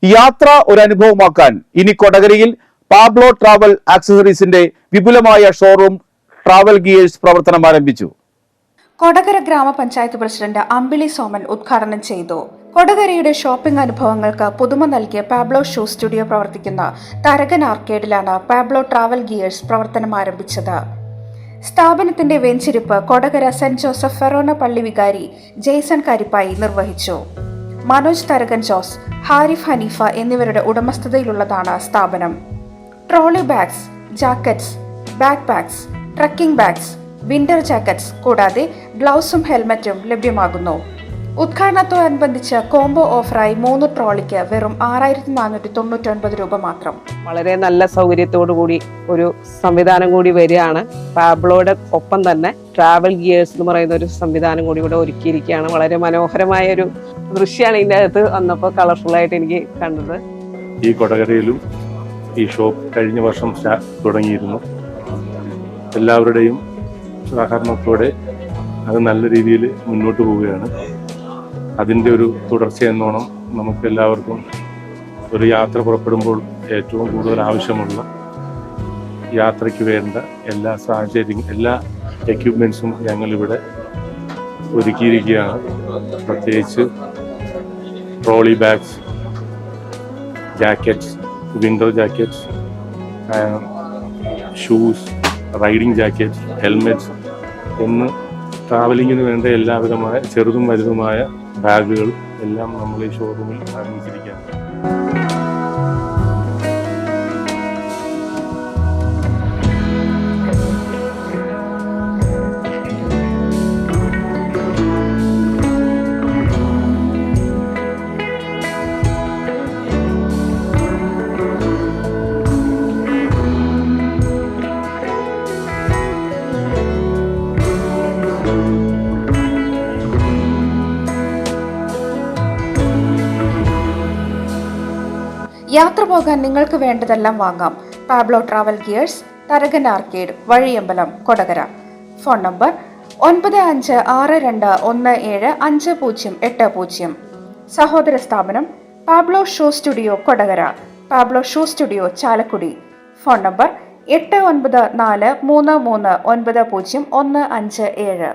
യാത്ര ഒരു അനുഭവമാക്കാൻ ഇനി കൊടകരയിൽ പാബ്ലോ ട്രാവൽ ആക്സസറീസിന്റെ വിപുലമായ ഷോറൂം ട്രാവൽ ഗിയേഴ്സ് പ്രവർത്തനം ആരംഭിച്ചു. കൊടകര ഗ്രാമപഞ്ചായത്ത് പ്രസിഡന്റ് അമ്പിളി സോമൻ ഉദ്ഘാടനം ചെയ്തു. കൊടകരയുടെ ഷോപ്പിംഗ് അനുഭവങ്ങൾക്ക് പുതുമ നൽകിയ പാബ്ലോ ഷൂ സ്റ്റുഡിയോ പ്രവർത്തിക്കുന്ന തരകൻ ആർക്കേഡിലാണ് പാബ്ലോ ട്രാവൽ ഗിയേഴ്സ് പ്രവർത്തനം ആരംഭിച്ചത്. സ്ഥാപനത്തിന്റെ വെഞ്ചിരിപ്പ് കൊടകര സെന്റ് ജോസഫ് ഫെറോന പള്ളി വികാരി ജെയ്സൺ കരിപ്പായി നിർവഹിച്ചു. മനോജ് തരകൻ ജോസ്, ഹാരിഫ് ഹനീഫ എന്നിവരുടെ ഉടമസ്ഥതയിലുള്ളതാണ് സ്ഥാപനം. Trolley bags, jackets, backpacks, trekking bags, winter jackets കൂടാതെ ഗ്ലൗസും ഹെൽമറ്റും ലഭ്യമാകുന്നു. ഉദ്ഘാടനത്തോടനുബന്ധിച്ച് കോംബോ ഓഫറായി 3 ട്രോളിക്ക് വെറും 6499 രൂപ മാത്രം. വളരെ നല്ല സൗകര്യത്തോടു കൂടി ഒരു സംവിധാനം കൂടി വരികയാണ്. പാബ്ലോയുടെ ഒപ്പം തന്നെ ട്രാവൽ ഗിയേഴ്സ് എന്ന് പറയുന്ന ഒരു സംവിധാനം കൂടി ഇവിടെ ഒരുക്കിയിരിക്കുകയാണ്. വളരെ മനോഹരമായ ഒരു ദൃശ്യമാണ് ഇതിൻ്റെ അകത്ത് വന്നപ്പോൾ കളർഫുള്ളായിട്ട് എനിക്ക് കണ്ടത്. ഈ കൊടകരയിലും ഈ ഷോപ്പ് കഴിഞ്ഞ വർഷം തുടങ്ങിയിരുന്നു. എല്ലാവരുടെയും സഹകരണത്തോടെ അത് നല്ല രീതിയിൽ മുന്നോട്ട് പോവുകയാണ്. അതിൻ്റെ ഒരു തുടർച്ചയെന്നോണം നമുക്ക് എല്ലാവർക്കും ഒരു യാത്ര പുറപ്പെടുമ്പോൾ ഏറ്റവും കൂടുതൽ ആവശ്യമുള്ള യാത്രയ്ക്ക് വേണ്ട എല്ലാ എല്ലാ എക്യുപ്മെൻറ്റ്സും ഞങ്ങളിവിടെ ഒരുക്കിയിരിക്കുകയാണ്. പ്രത്യേകിച്ച് trolley bags, jackets, winter jackets, shoes, riding jackets, helmets എന്ന് ട്രാവലിങ്ങിന് വേണ്ട എല്ലാവിധമായ ചെറുതും വലുതുമായ ബാഗുകൾ എല്ലാം നമ്മൾ ഈ ഷോറൂമിൽ ആരംഭിച്ചിരിക്കുകയാണ്. യാത്ര പോകാൻ നിങ്ങൾക്ക് വേണ്ടതെല്ലാം വാങ്ങാം. Pablo travel gears, Tharakan arcade, Vazhiyambalam, Kodakara. Phone number 9562175080. സഹോദര സ്ഥാപനം Pablo shoe studio Kodakara, Pablo shoe studio Chalakudy. Phone number 8943390157.